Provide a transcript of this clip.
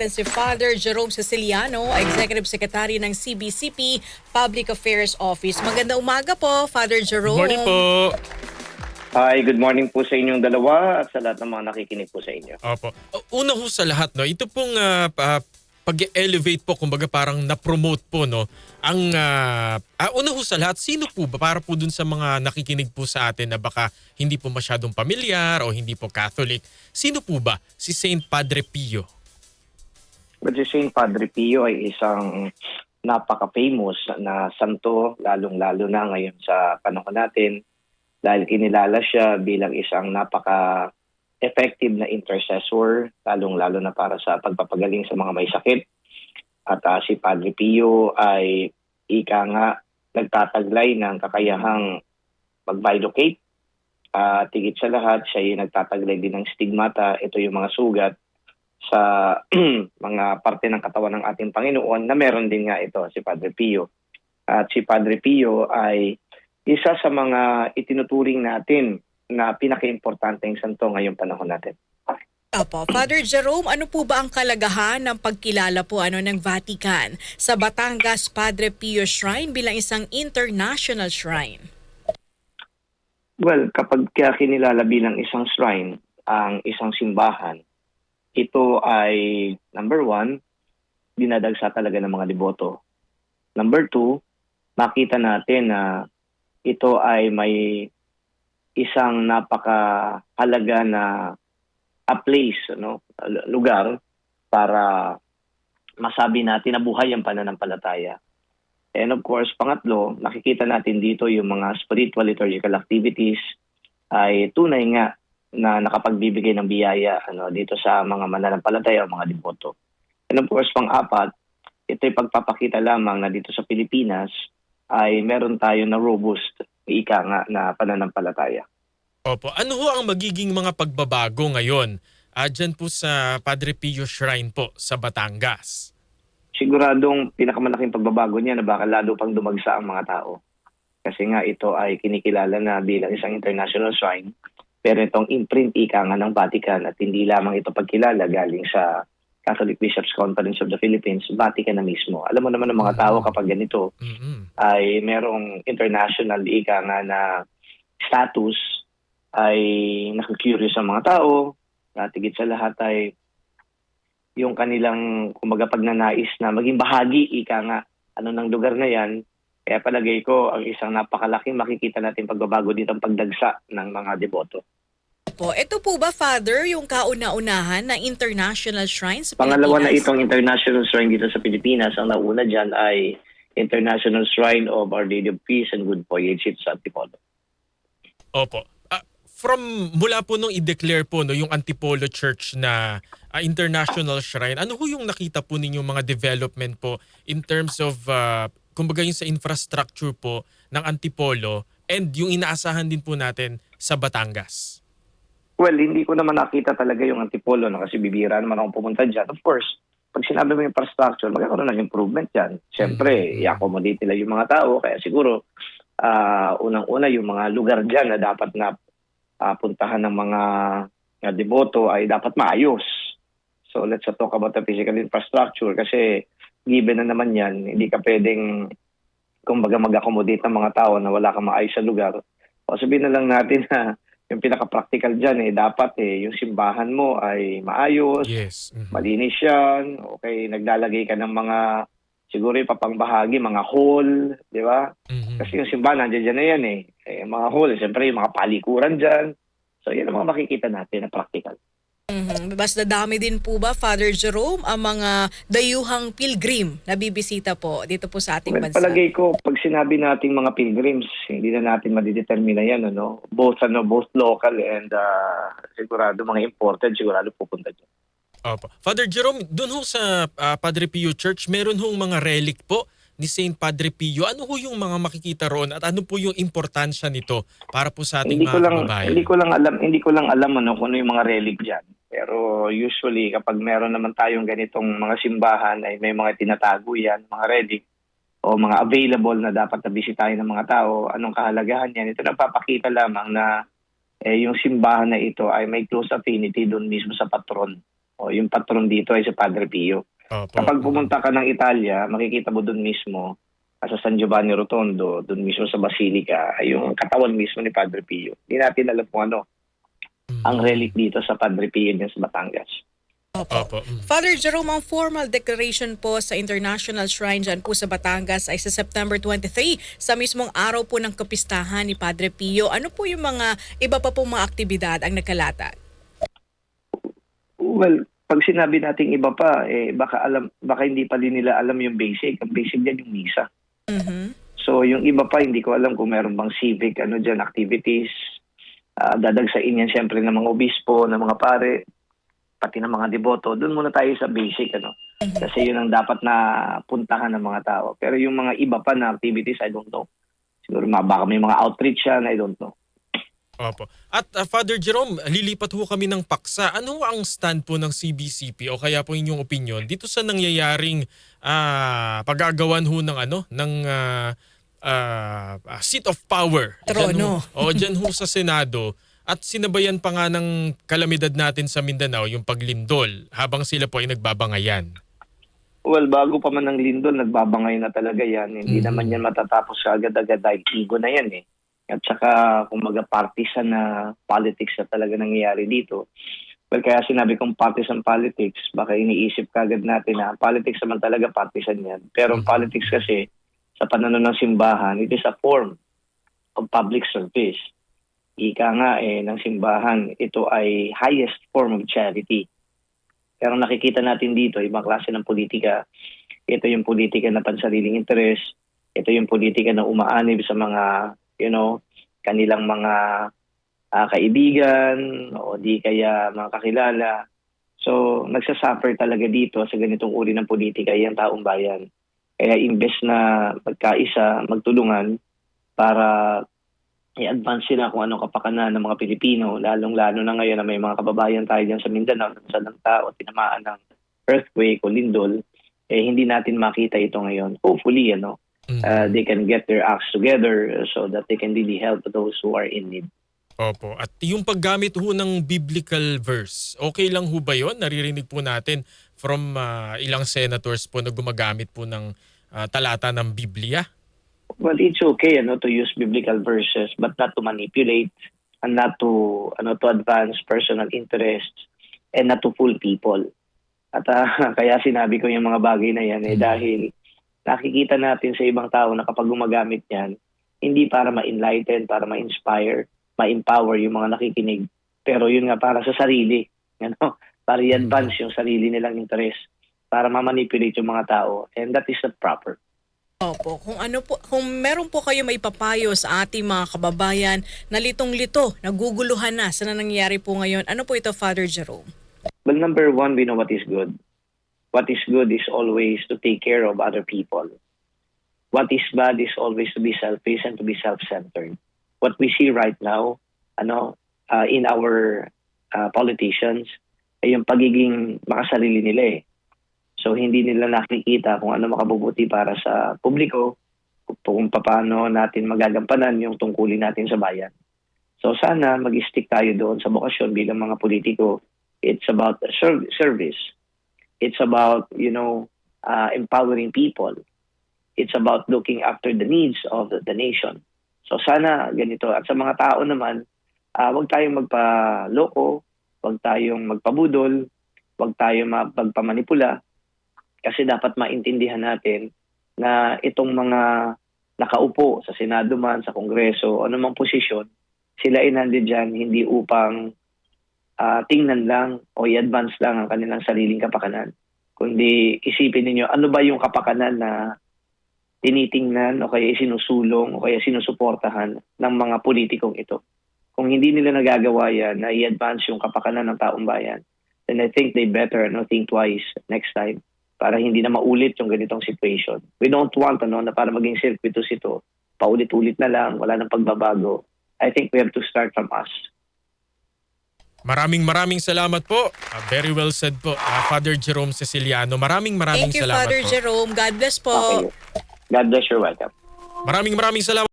Si Father Jerome Ceciliano, Executive Secretary ng CBCP Public Affairs Office. Magandang umaga po, Father Good morning Jerome. po. Hi, good morning po sa inyong dalawa at sa lahat ng mga nakikinig po sa inyo. Opo. Una ho sa lahat, no, ito pong pag-elevate po, kumbaga parang na-promote po, no, ang una ho sa lahat, sino po ba para po dun sa mga nakikinig po sa atin na baka hindi po masyadong pamilyar o hindi po Catholic, sino po ba si Saint Padre Pio? But si Saint Padre Pio ay isang napaka-famous na santo, lalong-lalo na ngayon sa panahon natin dahil kinilala siya bilang isang napaka-effective na intercessor, lalong-lalo na para sa pagpapagaling sa mga may sakit. At si Padre Pio ay ika nga nagtataglay ng kakayahang mag-bilocate. Tigit sa lahat, siya ay nagtataglay din ng stigmata. Ito yung mga sugat sa mga parte ng katawan ng ating Panginoon na meron din nga ito, si Padre Pio. At si Padre Pio ay isa sa mga itinuturing natin na pinaka-importanteng santo ngayong panahon natin. Opo, Father Jerome, ano po ba ang kalagahan ng pagkilala po ng Vatican sa Batangas Padre Pio Shrine bilang isang international shrine? Well, kapag kaya kinilala bilang isang shrine, ang isang simbahan, ito ay, number one, dinadagsa talaga ng mga deboto. Number two, makita natin na ito ay may isang napakahalaga na place, lugar para masabi natin na buhay ang pananampalataya. And of course, pangatlo, nakikita natin dito yung mga spiritual liturgical activities ay tunay nga na nakapagbibigay ng biyaya dito sa mga mananampalataya o mga deboto. And of course, pang-apat, ito'y pagpapakita lamang na dito sa Pilipinas ay meron tayo na robust, ika nga, na pananampalataya. Opo. Ano ho ang magiging mga pagbabago ngayon dyan po sa Padre Pio Shrine po sa Batangas? Siguradong pinakamalaking pagbabago niya na baka lalo pang dumagsa ang mga tao. Kasi nga ito ay kinikilala na bilang isang international shrine. Pero itong imprint ika nga ng Vatican at hindi lamang ito pagkilala galing sa Catholic Bishops' Conference of the Philippines, Vatican na mismo. Alam mo naman ng mga tao kapag ganito ay merong international ika nga na status ay nakakurious ang mga tao. Tigit sa lahat ay yung kanilang kumbaga pagnanais na maging bahagi ika nga ng lugar na yan. Kaya palagay ko, ang isang napakalaking makikita natin pagbabago dito ang pagdagsa ng mga deboto. Ito po ba, Father, yung kauna-unahan na international shrine sa Pilipinas? Pangalawa na itong international shrine dito sa Pilipinas. Ang nauna dyan ay International Shrine of Our Lady of Peace and Good Voyage sa Antipolo. Opo. Mula po nung i-declare po yung Antipolo Church na international shrine, ano ho yung nakita po ninyong mga development po in terms of kumbaga yung sa infrastructure po ng Antipolo and yung inaasahan din po natin sa Batangas? Well, hindi ko naman nakita talaga yung Antipolo kasi bibira naman akong pumunta dyan. Of course, pag sinabi mo yung infrastructure, magkakaroon ng improvement dyan. Siyempre, i-accommodate nila yung mga tao. Kaya siguro, unang-una yung mga lugar dyan na dapat na puntahan ng mga deboto ay dapat maayos. So let's talk about the physical infrastructure kasi given na naman yan, hindi ka pwedeng kumbaga mag-accommodate ng mga tao na wala kang maayos sa lugar. O sabihin na lang natin na yung pinaka-practical dyan dapat yung simbahan mo ay maayos, Yes. malinis yan, okay, naglalagay ka ng mga siguro papangbahagi, mga hall, di ba? Kasi yung simbahan, nandiyan na yan mga hall, siyempre yung mga palikuran dyan. So, yan ang mga makikita natin na practical. Basta dami din po ba, Father Jerome, ang mga dayuhang pilgrim na bibisita po dito po sa ating bansa? Palagay ko, pag sinabi nating mga pilgrims, hindi na natin madidetermina yan, both local and sigurado mga imported, sigurado pupunta dyan. Opo. Father Jerome, dun ho sa Padre Pio Church, meron hong mga relic po ni Saint Padre Pio. Ano ho yung mga makikita roon at ano po yung importansya nito para po sa ating mga kababayan? Hindi ko lang alam kung ano yung mga relic diyan. Pero usually kapag meron naman tayong ganitong mga simbahan ay may mga tinatago yan, mga relic o mga available na dapat na bisitahin ng mga tao. Anong kahalagahan yan? Ito nagpapakita lamang na yung simbahan na ito ay may close affinity doon mismo sa patron O yung patron dito ay si Padre Pio. Opo. Kapag pumunta ka ng Italia, makikita mo doon mismo sa San Giovanni Rotondo, doon mismo sa Basilica, ay yung katawan mismo ni Padre Pio. Hindi natin alam kung ano ang relic dito sa Padre Pio din sa Batangas. Opo. Father Jerome, ang formal declaration po sa International Shrine dyan po sa Batangas ay sa September 23, sa mismong araw po ng kapistahan ni Padre Pio. Ano po yung mga iba pa pong mga aktibidad ang nakalatag? Well, pag sinabi nating iba pa, baka hindi pa din nila alam yung basic. Ang basic diyan yung misa. Mhm. So yung iba pa, hindi ko alam kung meron bang civic activities. Dadagsain yan siyempre ng mga obispo, ng mga pare, pati ng mga deboto. Doon muna tayo sa basic. Kasi yun ang dapat na puntahan ng mga tao. Pero yung mga iba pa na activities, I don't know. Siguro baka may mga outreach yan, I don't know. Opo. At Father Jerome, lilipat ho kami ng paksa. Ano ang stand po ng CBCP o kaya po inyong opinion dito sa nangyayaring paggagawan ho ng seat of power? Trono. Dyan ho sa Senado. At sinabayan pa nga ng kalamidad natin sa Mindanao, yung paglindol, habang sila po ay nagbabangayan. Well, bago pa man ng lindol, nagbabangay na talaga yan. Hindi naman yan matatapos agad-agad dahil ego na yan eh. At saka, kumaga partisan na politics na talaga nangyayari dito. Well, kaya sinabi kong partisan politics, baka iniisip kagad natin na politics naman talaga partisan yan. Pero ang politics kasi, sa pananaw ng simbahan, it is a form of public service. Ika nga ng simbahan, ito ay highest form of charity. Pero nakikita natin dito, ibang klase ng politika. Ito yung politika na pansariling interest. Ito yung politika na umaanib sa mga kanilang mga kaibigan o di kaya mga kakilala. So, nagsasuffer talaga dito sa ganitong uri ng politika yung taong bayan. Kaya imbes na magkaisa, magtulungan para i-advance sila kung anong kapakanan ng mga Pilipino, lalong-lalo na ngayon na may mga kababayan tayo dyan sa Mindanao, sa ng tao, tinamaan ng earthquake o lindol, hindi natin makita ito ngayon. Hopefully, they can get their acts together so that they can really help those who are in need. Opo. At yung paggamit ho ng biblical verse, okay lang ho ba yun? Naririnig po natin from ilang senators po na gumagamit po ng talata ng Biblia. Well, it's okay to use biblical verses but not to manipulate and not to advance personal interests and not to fool people. At kaya sinabi ko yung mga bagay na yan dahil nakikita natin sa ibang tao na kapag gumagamit yan, hindi para ma-enlighten, para ma-inspire, ma-empower yung mga nakikinig. Pero yun nga para sa sarili, para i-advance yung sarili nilang interest, para ma-manipulate yung mga tao. And that is not proper. Opo, kung meron po kayo maipapayo sa ating mga kababayan na litong-lito, naguguluhan na sa nangyayari po ngayon, ano po ito, Father Jerome? Well, number one, we know what is good. What is good is always to take care of other people. What is bad is always to be selfish and to be self-centered. What we see right now, in our politicians, ay yung pagiging makasarili nila eh. So hindi nila nakikita kung ano makabubuti para sa publiko, kung paano natin magagampanan yung tungkulin natin sa bayan. So sana mag-stick tayo doon sa bokasyon bilang mga politiko. It's about service. It's about, empowering people. It's about looking after the needs of the nation. So sana ganito. At sa mga tao naman, huwag tayong magpa-loko, huwag tayong magpabudol, huwag tayong magpamanipula. Kasi dapat maintindihan natin na itong mga nakaupo sa Senado man, sa Kongreso, anumang posisyon, sila ay nandiyan dyan hindi upang tingnan lang o i-advance lang ang kanilang sariling kapakanan. Kundi isipin ninyo, ano ba yung kapakanan na tinitingnan o kaya sinusulong o kaya sinusuportahan ng mga politikong ito. Kung hindi nila nagagawa yan na i-advance yung kapakanan ng taong bayan, then I think they better think twice next time para hindi na maulit yung ganitong situation. We don't want na para maging circuitous ito, paulit-ulit na lang, wala nang pagbabago. I think we have to start from us. Maraming salamat po. Very well said po, Father Jerome Ceciliano. Maraming Thank you, salamat Father po. Jerome. God bless po. Okay. God bless you. Welcome. Maraming salamat.